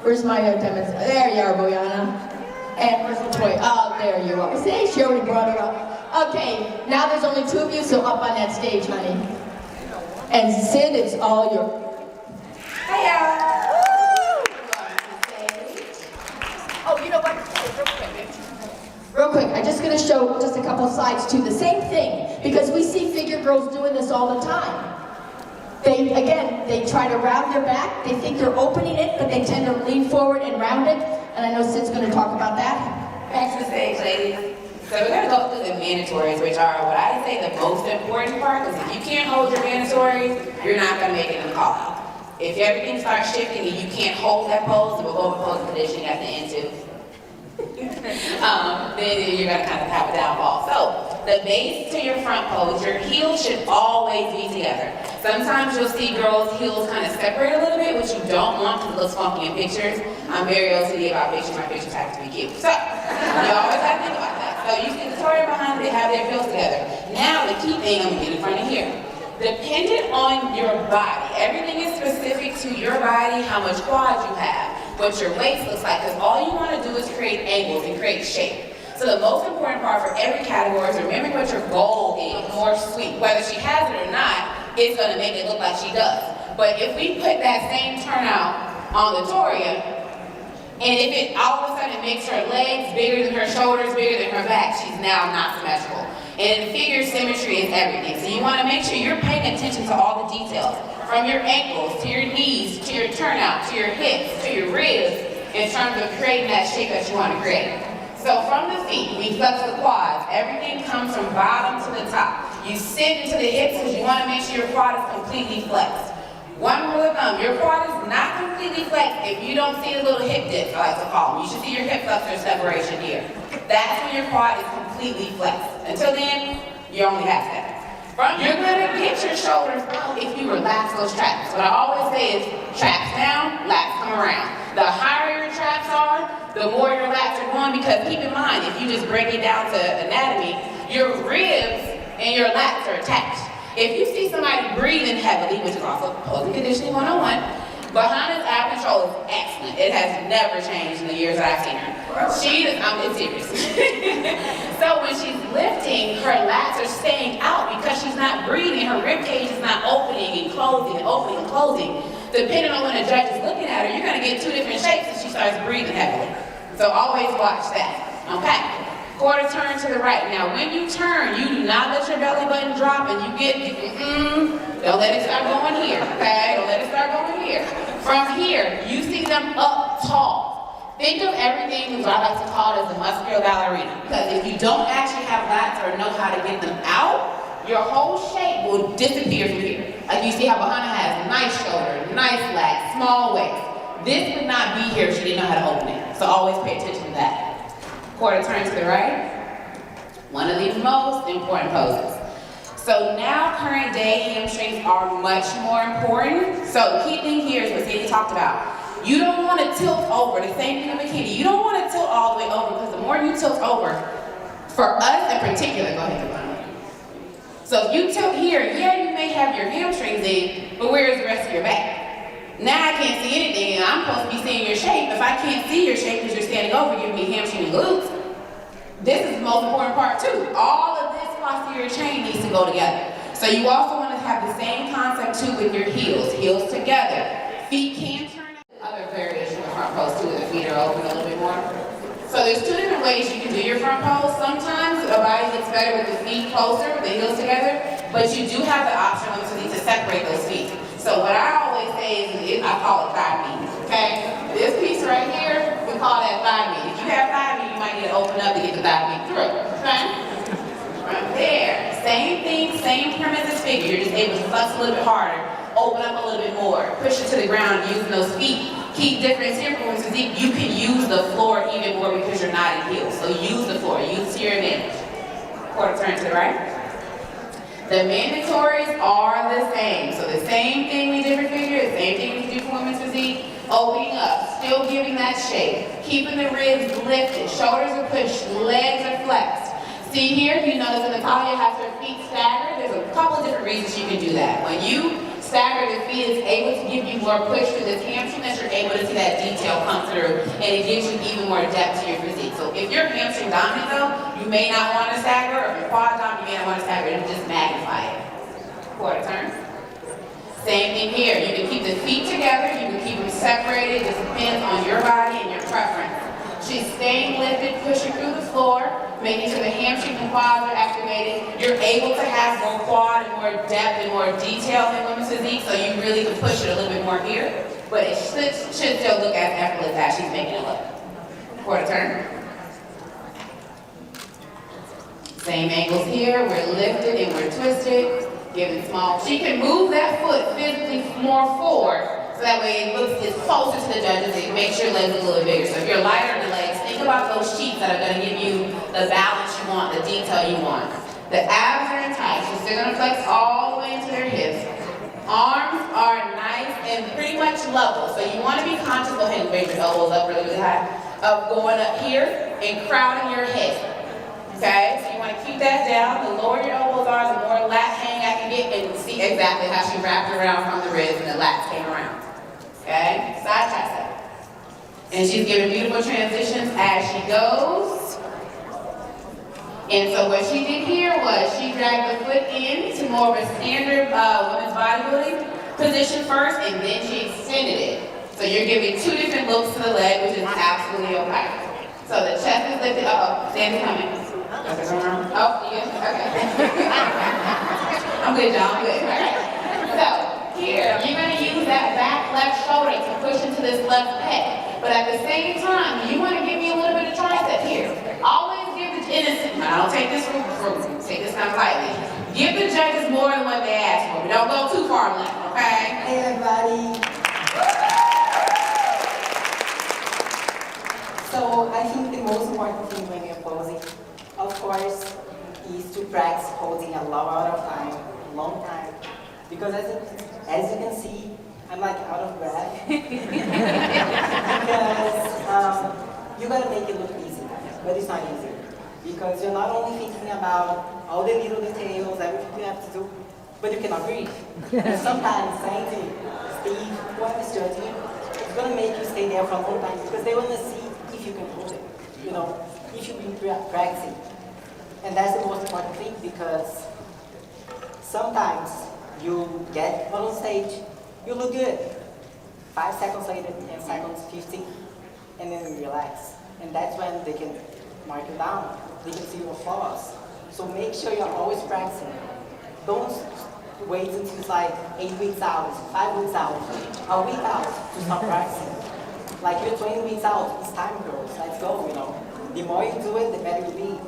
Where's my demonstration? There you are, Bojana. And where's Latorya? Oh, there you are. See, she already brought her up. Okay, now there's only 2 of you, so up on that stage, honey. And Sid, it's all your... Hiya! Oh, you know what? Real quick, I'm just going to show just a couple of slides to the same thing, because we see figure girls doing this all the time. They try to round their back, they think they're opening it, but they tend to lean forward and round it, and I know Sid's going to talk about that. Back to the stage, ladies. So we're going to go through the mandatories, which are what I say the most important part, because if you can't hold your mandatories, you're not going to make it in the call-out. If everything starts shifting and you can't hold that pose, we'll go over pose conditioning at the end too. Then you're going to kind of have a downfall. So, the base to your front pose, your heels should always be together. Sometimes you'll see girls' heels kind of separate a little bit, which you don't want because it looks funky in pictures. I'm very OCD about pictures. My pictures have to be cute. So, you always have to think about that. So you see Latorya behind, they have their heels together. Now, the key thing, I'm going to get in front of here. Dependent on your body, everything is specific to your body, how much quad you have, what your waist looks like, because all you want to do is create angles and create shape. So the most important part for every category is remembering what your goal is, more sweet. Whether she has it or not, it's going to make it look like she does. But if we put that same turnout on Latorya, and if it all of a sudden makes her legs bigger than her shoulders, bigger than her back, she's now not symmetrical. And figure symmetry is everything. So you want to make sure you're paying attention to all the details. From your ankles, to your knees, to your turnout, to your hips, to your ribs, in terms of creating that shape that you want to create. So from the feet, we flex the quads. Everything comes from bottom to the top. You sit into the hips because you want to make sure your quad is completely flexed. One rule of thumb, your quad is not completely flexed if you don't see a little hip dip, I like to call them. You should see your hip flexor separation here. That's when your quad is completely flexed. Until then, you're only half stepping. You're going to get your shoulders out if you relax those traps. What I always say is traps down, lats come around. The higher your traps are, the more your lats are going, because keep in mind, if you just break it down to anatomy, your ribs and your lats are attached. If you see somebody breathing heavily, which is also posing conditioning 101, Bojana's ab control is excellent. It has never changed in the years that I've seen her. I'm serious. So when she's lifting, her lats are staying out because she's not breathing. Her rib cage is not opening and closing and opening and closing. Depending on when a judge is looking at her, you're going to get 2 different shapes if she starts breathing heavily. So always watch that. Okay. Quarter turn to the right. Now when you turn, you do not let your belly button drop and you get, don't let it start going here, okay? Don't let it start going here. From here, you see them up tall. Think of everything, what I like to call it as a muscular ballerina. Because if you don't actually have lats or know how to get them out, your whole shape will disappear from here. Like you see how Bojana has nice shoulder, nice lats, small waist. This would not be here if she didn't know how to open it. So always pay attention to that. Quarter turn to the right. One of the most important poses. So now current day hamstrings are much more important. So the key thing here is what Sandy talked about. You don't want to tilt over, the same thing in bikini. You don't want to tilt all the way over because the more you tilt over, for us in particular, go ahead, Newman. So if you tilt here, yeah, you may have your hamstrings in, but where is the rest of your back? Now I can't see anything and I'm supposed to be seeing your shape. If I can't see your shape because you're standing over, giving me hamstring and glutes, this is the most important part too. All of this posterior chain needs to go together. So you also want to have the same concept too with your heels. Heels together. Feet can turn. Other variation of front pose too, the feet are open a little bit more. So there's 2 different ways you can do your front pose. Sometimes a body looks better with the feet closer, with the heels together, but you do have the option to separate those feet. So what I always say is I call it thigh meat, okay? This piece right here, we call that thigh meat. If you have thigh meat, you might need to open up to get the thigh meat through, okay? From there, same thing, same premise as figure. You're just able to flex a little bit harder, open up a little bit more, push it to the ground using those feet. Key difference here for Physique, you can use the floor even more because you're not in heels. So use the floor, use to your advantage. Quarter turn to the right. The mandatories are the same. So the same thing we did for figure, the same thing we do for women's physique. Opening up, still giving that shape. Keeping the ribs lifted, shoulders are pushed, legs are flexed. See here, you notice that Natalia has her feet staggered. There's a couple of different reasons you can do that. When you Stagger defeat is able to give you more push through this hamstring that you're able to see that detail come through, and it gives you even more depth to your physique. So if you're hamstring dominant though, you may not want to stagger, or if you're quad dominant, you may not want to stagger, it'll just magnify it. Quarter turn. Same thing here, you can keep the feet together, you can keep them separated, it just depends on your body and your preference. She's staying lifted, pushing through the floor, making sure the hamstring and quads are activated. You're able to have more quad and more depth and more detail in women's physique, so you really can push it a little bit more here. But it should still look as effortless as she's making it look. Quarter turn. Same angles here, we're lifted and we're twisted, giving small. She can move that foot physically more forward, so that way it's closer to the judges, it makes your legs a little bit bigger. So if you're lighter in the legs, think about those sheets that are gonna give you the balance you want, the detail you want. The abs are in tight, so they're gonna flex all the way into their hips. Arms are nice and pretty much level, so you wanna be conscious, go ahead and raise your elbows up really, really high, of going up here and crowding your head. Okay, so you wanna keep that down. The lower your elbows are, the more lat hang I can get, and see exactly how she wrapped around from the ribs and the lats came around. Okay, side tricep. And she's giving beautiful transitions as she goes. And so what she did here was she dragged the foot in to more of a standard women's bodybuilding position first, and then she extended it. So you're giving two different looks to the leg, which is absolutely okay. So the chest is lifted. Sandy's coming. Oh, you good? Okay. I'm good, John. I'm good. All right. So here, you're going to use that back left shoulder to push into this left pec. But at the same time, you want to give me a little bit of tricep here. Always give the innocent. I don't take this take this kind of lightly. Give the judges more than what they ask for. But don't go too far left, okay? Hey everybody. So I think the most important thing when you're posing, of course, is to practice holding a lot of time, a long time. Because as you can see, I'm like out of breath. Because you gotta make it look easy, but it's not easy. Because you're not only thinking about all the little details, everything you have to do, but you cannot breathe. And sometimes Sandy, Steve, whoever's judging you, it's gonna make you stay there for a long time because they wanna see if you can hold it, you know, if you've been practicing. And that's the most important thing because sometimes you get on stage, you look good. 5 seconds later, 10 seconds, 15, and then you relax. And that's when they can mark you down. They can see your flaws. So make sure you're always practicing. Don't wait until it's like 8 weeks out, 5 weeks out, a week out to start practicing. Like you're 20 weeks out, it's time, girls. Let's go, you know. The more you do it, the better you be.